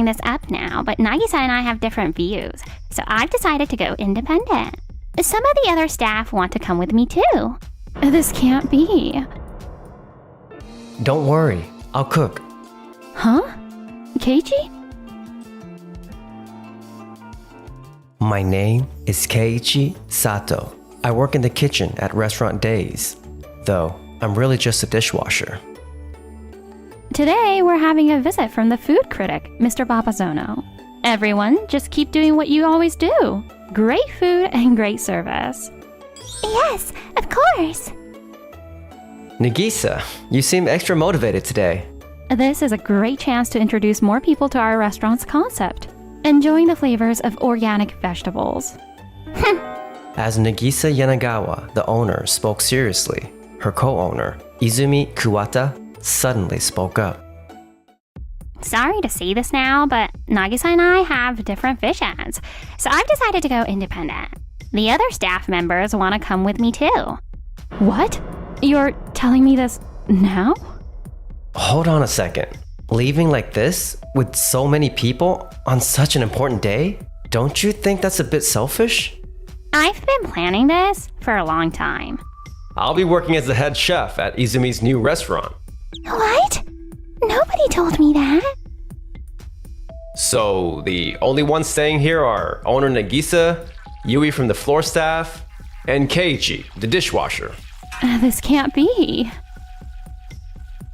this up now, but Nagisa and I have different views, so I've decided to go independent. Some of the other staff want to come with me too. This can't be. Don't worry, I'll cook. Huh? Keiichi? My name is Keiichi Sato. I work in the kitchen at Restaurant Days, though I'm really just a dishwasher. Today, we're having a visit from the food critic, Mr. Babazono. Everyone, just keep doing what you always do. Great food and great service. Yes, of course. Nagisa, you seem extra motivated today. This is a great chance to introduce more people to our restaurant's concept, enjoying the flavors of organic vegetables. As Nagisa Yanagawa, the owner, spoke seriously, her co-owner, Izumi Kuwata, suddenly spoke up. Sorry to say this now, but Nagisa and I have different visions, so I've decided to go independent. The other staff members want to come with me too. What? You're telling me this now? Hold on a second. Leaving like this, with so many people, on such an important day? Don't you think that's a bit selfish? I've been planning this for a long time. I'll be working as the head chef at Izumi's new restaurant. What? Nobody told me that. So, the only ones staying here are owner Nagisa, Yui from the floor staff, and Keiichi, the dishwasher. This can't be.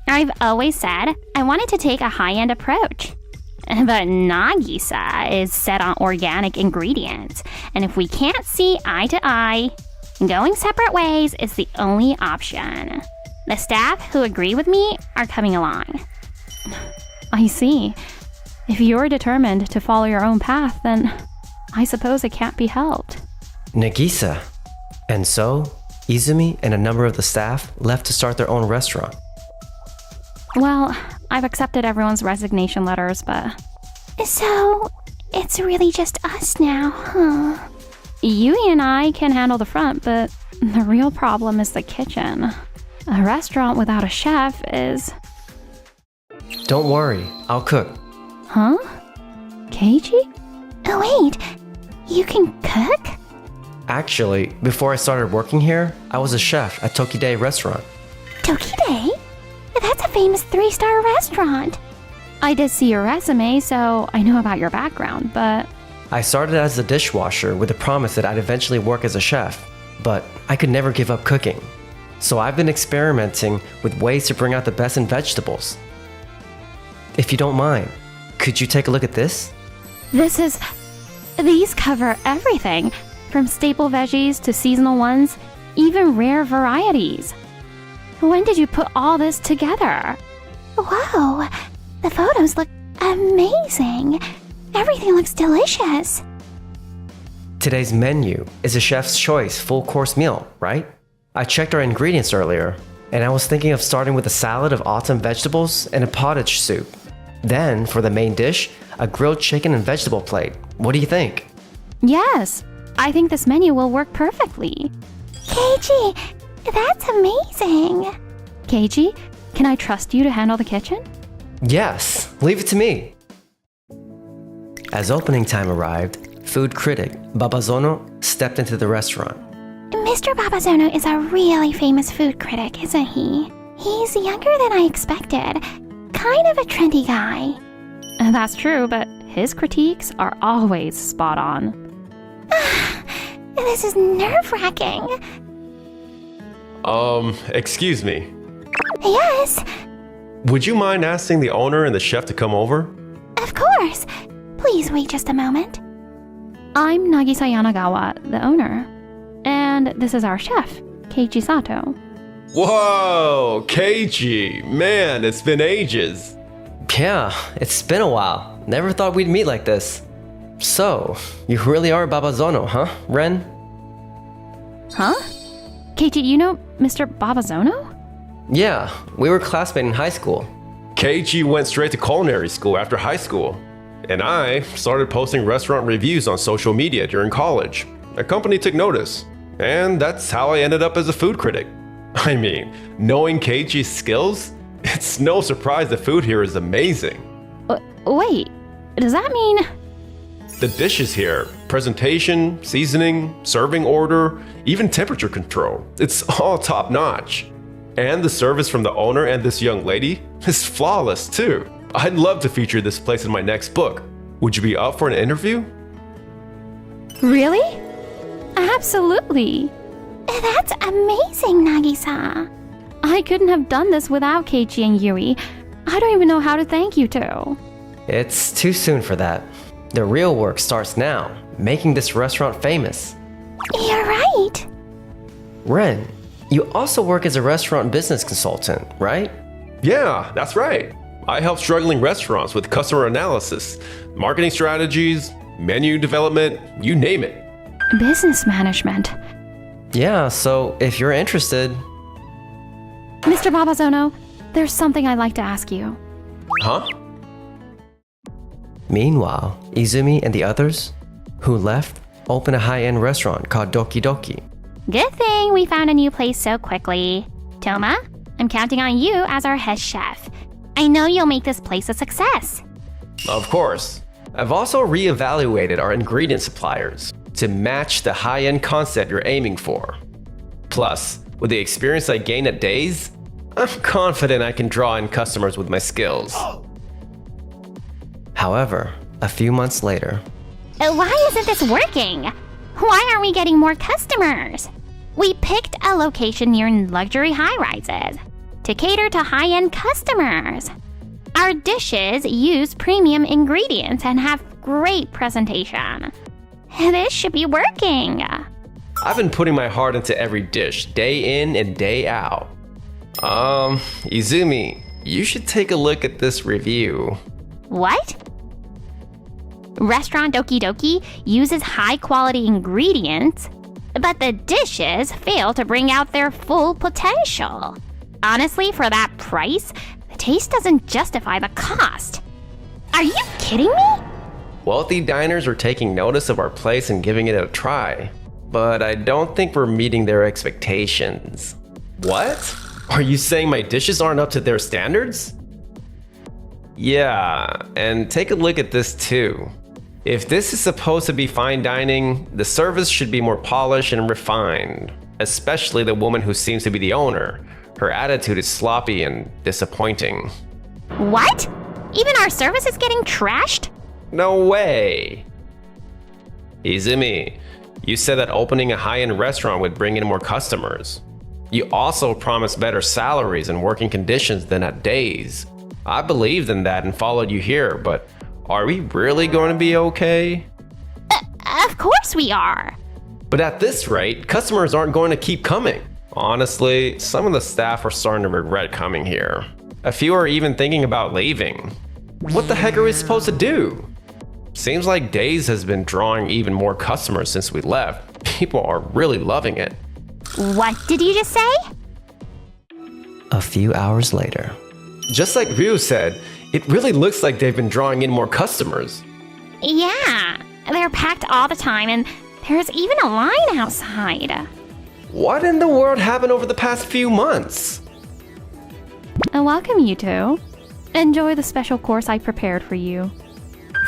I've always said I wanted to take a high-end approach. But Nagisa is set on organic ingredients, and if we can't see eye to eye, going separate ways is the only option. The staff who agree with me are coming along. I see. If you're determined to follow your own path, then I suppose it can't be helped. Nagisa. And so, Izumi and a number of the staff left to start their own restaurant. Well, I've accepted everyone's resignation letters, but... So, it's really just us now, huh? Yui and I can handle the front, but the real problem is the kitchen. A restaurant without a chef is... Don't worry, I'll cook. Huh? Keiichi? Oh wait, you can cook? Actually, before I started working here, I was a chef at Tokide restaurant. Tokide? That's a famous 3-star restaurant. I did see your resume, so I know about your background, but... I started as a dishwasher with the promise that I'd eventually work as a chef, but I could never give up cooking. So I've been experimenting with ways to bring out the best in vegetables. If you don't mind, could you take a look at this? These cover everything, from staple veggies to seasonal ones, even rare varieties. When did you put all this together? Whoa, the photos look amazing. Everything looks delicious. Today's menu is a chef's choice full-course meal, right? I checked our ingredients earlier, and I was thinking of starting with a salad of autumn vegetables and a pottage soup. Then, for the main dish, a grilled chicken and vegetable plate. What do you think? Yes, I think this menu will work perfectly. Keiichi, that's amazing. Keiichi, can I trust you to handle the kitchen? Yes, leave it to me. As opening time arrived, food critic Babazono stepped into the restaurant. Mr. Babazono is a really famous food critic, isn't he? He's younger than I expected. Kind of a trendy guy. That's true, but his critiques are always spot on. This is nerve-wracking. Excuse me. Yes, Would you mind asking the owner and the chef to come over? of course. Please wait just a moment. I'm Nagisa Yanagawa, the owner. And this is our chef, Keiichi Sato. Whoa, Keiichi! Man, it's been ages. Yeah, it's been a while. Never thought we'd meet like this. So, you really are Babazono, huh, Ren? Huh? Keiichi, you know Mr. Babazono? Yeah, we were classmates in high school. Keiichi went straight to culinary school after high school. And I started posting restaurant reviews on social media during college. A company took notice. And that's how I ended up as a food critic. I mean, knowing Keiichi's skills, it's no surprise the food here is amazing. Wait, Does that mean... The dishes here, presentation, seasoning, serving order, even temperature control, it's all top notch. And the service from the owner and this young lady is flawless too. I'd love to feature this place in my next book. Would you be up for an interview? Really? Absolutely. That's amazing, Nagisa. I couldn't have done this without Keiichi and Yui. I don't even know how to thank you two. It's too soon for that. The real work starts now, making this restaurant famous. You're right. Ren, you also work as a restaurant business consultant, right? Yeah, that's right. I help struggling restaurants with customer analysis, marketing strategies, menu development, you name it. Business management. Yeah, so if you're interested... Mr. Babazono, there's something I'd like to ask you. Huh? Meanwhile, Izumi and the others, who left, opened a high-end restaurant called Doki Doki. Good thing we found a new place so quickly. Toma, I'm counting on you as our head chef. I know you'll make this place a success. Of course. I've also reevaluated our ingredient suppliers to match the high-end concept you're aiming for. Plus, with the experience I gained at Days, I'm confident I can draw in customers with my skills. However, a few months later... Why isn't this working? Why aren't we getting more customers? We picked a location near luxury high-rises to cater to high-end customers. Our dishes use premium ingredients and have great presentation. This should be working. I've been putting my heart into every dish, day in and day out. Izumi, you should take a look at this review. What? Restaurant Doki Doki uses high-quality ingredients, but the dishes fail to bring out their full potential. Honestly, for that price, the taste doesn't justify the cost. Are you kidding me? Wealthy diners are taking notice of our place and giving it a try, but I don't think we're meeting their expectations. What? Are you saying my dishes aren't up to their standards? Yeah, and take a look at this too. If this is supposed to be fine dining, the service should be more polished and refined, especially the woman who seems to be the owner. Her attitude is sloppy and disappointing. What? Even our service is getting trashed? No way! Izumi, you said that opening a high-end restaurant would bring in more customers. You also promised better salaries and working conditions than at Days. I believed in that and followed you here, but are we really going to be okay? Of course we are. But at this rate, customers aren't going to keep coming. Honestly, some of the staff are starting to regret coming here. A few are even thinking about leaving. What the heck are we supposed to do? Seems like Days has been drawing even more customers since we left. People are really loving it. What did you just say? A few hours later. Just like Ryu said, it really looks like they've been drawing in more customers. Yeah, they're packed all the time and there's even a line outside. What in the world happened over the past few months? Welcome, you two. Enjoy the special course I prepared for you.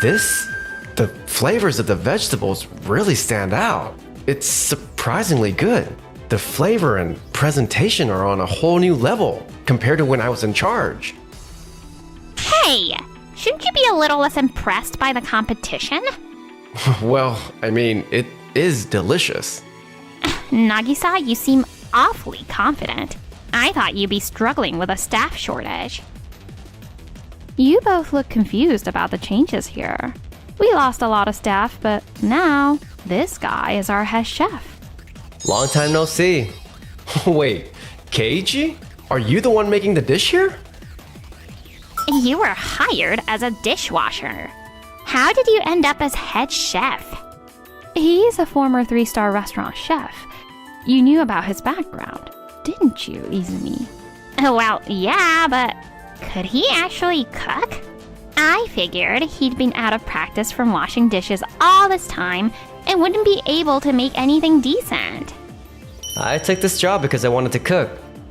The flavors of the vegetables really stand out. It's surprisingly good. The flavor and presentation are on a whole new level compared to when I was in charge. Hey, shouldn't you be a little less impressed by the competition? Well, I mean, it is delicious. Nagisa, you seem awfully confident. I thought you'd be struggling with a staff shortage. You both look confused about the changes here. We lost a lot of staff, but now this guy is our head chef. Long time no see. Wait, Keiichi? Are you the one making the dish here? You were hired as a dishwasher. How did you end up as head chef? He's a former 3-star restaurant chef. You knew about his background, didn't you, Izumi? Well, yeah, but could he actually cook? I figured he'd been out of practice from washing dishes all this time and wouldn't be able to make anything decent. I took this job because I wanted to cook.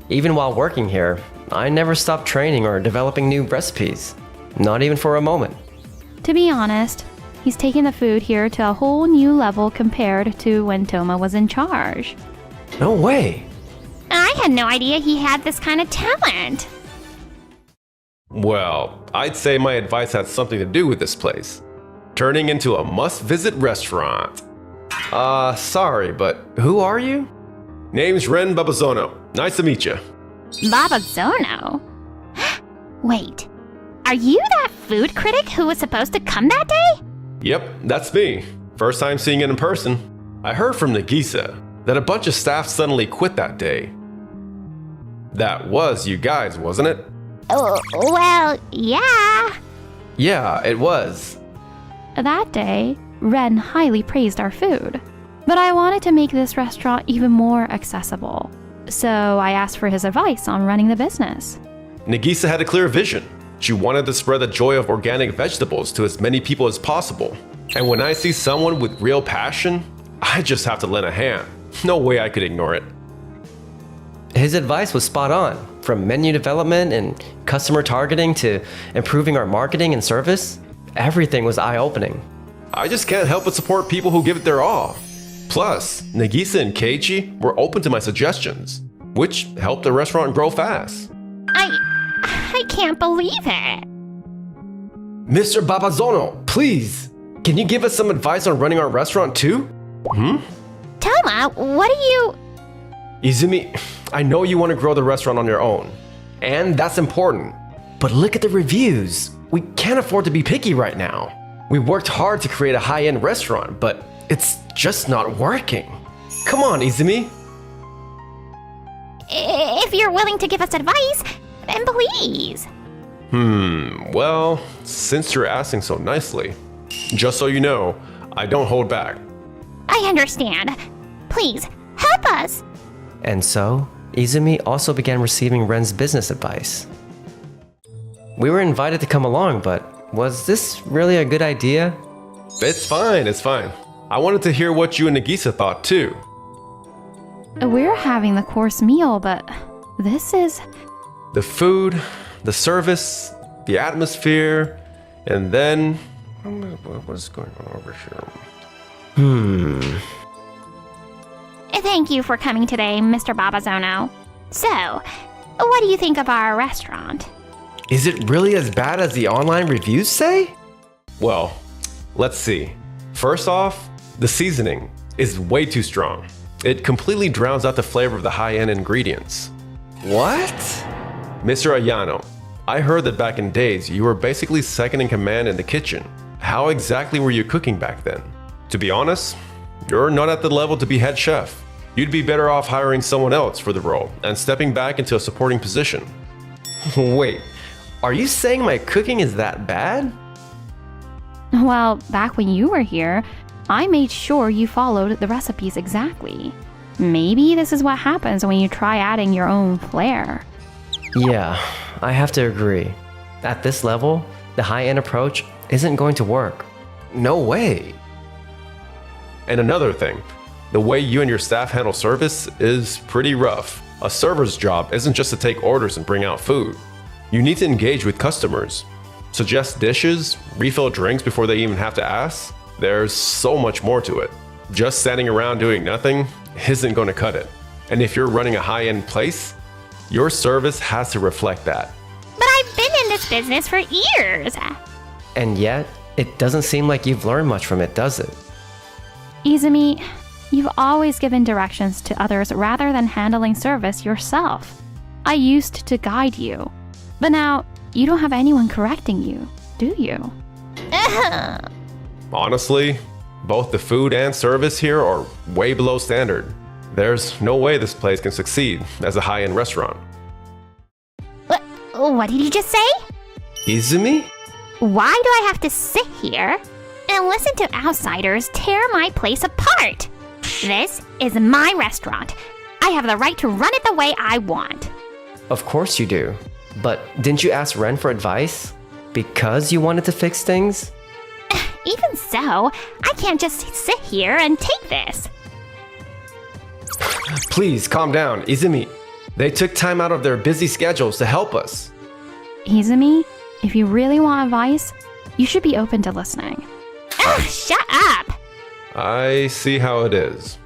Even while working here, I never stopped training or developing new recipes. Not even for a moment. To be honest, he's taken the food here to a whole new level compared to when Toma was in charge. No way. I had no idea he had this kind of talent. Well, I'd say my advice had something to do with this place. Turning into a must-visit restaurant. Sorry, but who are you? Name's Ren Babazono. Nice to meet you. Babazono? Wait, are you that food critic who was supposed to come that day? Yep, that's me. First time seeing it in person. I heard from Nagisa that a bunch of staff suddenly quit that day. That was you guys, wasn't it? Oh, well, yeah. Yeah, it was. That day, Ren highly praised our food. But I wanted to make this restaurant even more accessible. So I asked for his advice on running the business. Nagisa had a clear vision. She wanted to spread the joy of organic vegetables to as many people as possible. And when I see someone with real passion, I just have to lend a hand. No way I could ignore it. His advice was spot on, from menu development and customer targeting to improving our marketing and service. Everything was eye-opening. I just can't help but support people who give it their all. Plus, Nagisa and Keiichi were open to my suggestions, which helped the restaurant grow fast. I can't believe it. Mr. Babazono, please, can you give us some advice on running our restaurant too? Toma, what are you... Izumi, I know you want to grow the restaurant on your own, and that's important. But look at the reviews. We can't afford to be picky right now. We worked hard to create a high-end restaurant, but it's just not working. Come on, Izumi. If you're willing to give us advice, then please. Well, since you're asking so nicely, just so you know, I don't hold back. I understand. Please, help us. And so, Izumi also began receiving Ren's business advice. We were invited to come along, but was this really a good idea? It's fine, it's fine. I wanted to hear what you and Nagisa thought too. We're having the course meal, but this is... The food, the service, the atmosphere, and then... What is going on over here? Thank you for coming today, Mr. Babazono. So, what do you think of our restaurant? Is it really as bad as the online reviews say? Well, let's see. First off, the seasoning is way too strong. It completely drowns out the flavor of the high-end ingredients. What? Mr. Ayano, I heard that back in days you were basically second in command in the kitchen. How exactly were you cooking back then? To be honest, you're not at the level to be head chef. You'd be better off hiring someone else for the role and stepping back into a supporting position. Wait, are you saying my cooking is that bad? Well, back when you were here, I made sure you followed the recipes exactly. Maybe this is what happens when you try adding your own flair. Yeah, I have to agree. At this level, the high-end approach isn't going to work. No way. And another thing, the way you and your staff handle service is pretty rough. A server's job isn't just to take orders and bring out food. You need to engage with customers, suggest dishes, refill drinks before they even have to ask. There's so much more to it. Just standing around doing nothing isn't going to cut it. And if you're running a high-end place, your service has to reflect that. But I've been in this business for years. And yet, it doesn't seem like you've learned much from it, does it? Izumi, you've always given directions to others rather than handling service yourself. I used to guide you, but now you don't have anyone correcting you, do you? Honestly, both the food and service here are way below standard. There's no way this place can succeed as a high-end restaurant. What did you just say? Izumi? Why do I have to sit here and listen to outsiders tear my place apart? This is my restaurant. I have the right to run it the way I want. Of course you do. But didn't you ask Ren for advice? Because you wanted to fix things? Even so, I can't just sit here and take this. Please, calm down, Izumi. They took time out of their busy schedules to help us. Izumi, if you really want advice, You should be open to listening. Ugh, shut up! I see how it is.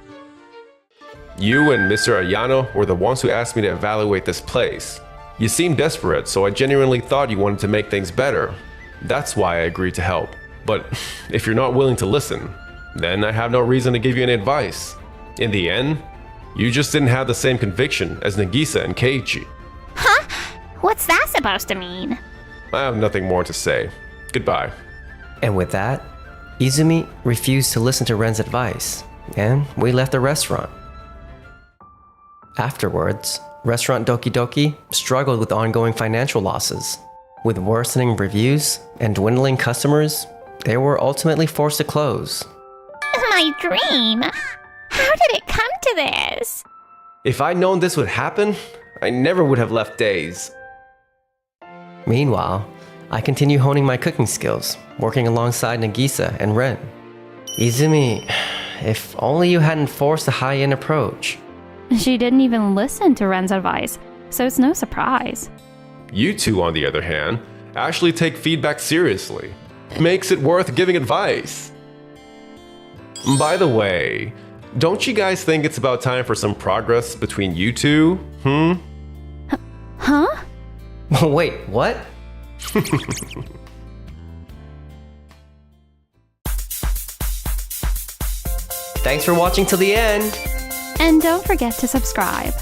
You and Mr. Ayano were the ones who asked me to evaluate this place. You seemed desperate, so I genuinely thought you wanted to make things better. That's why I agreed to help. But if you're not willing to listen, then I have no reason to give you any advice. In the end, you just didn't have the same conviction as Nagisa and Keiichi. Huh? What's that supposed to mean? I have nothing more to say. Goodbye. And with that, Izumi refused to listen to Ren's advice, and we left the restaurant. Afterwards, Restaurant Doki Doki struggled with ongoing financial losses. With worsening reviews and dwindling customers, they were ultimately forced to close. My dream? How did it come to this? If I'd known this would happen, I never would have left Days. Meanwhile, I continue honing my cooking skills, working alongside Nagisa and Ren. Izumi, if only you hadn't forced a high-end approach. She didn't even listen to Ren's advice, so it's no surprise. You two, on the other hand, actually take feedback seriously. Makes it worth giving advice. By the way, don't you guys think it's about time for some progress between you two? Huh? Wait, what? Thanks for watching till the end! And don't forget to subscribe.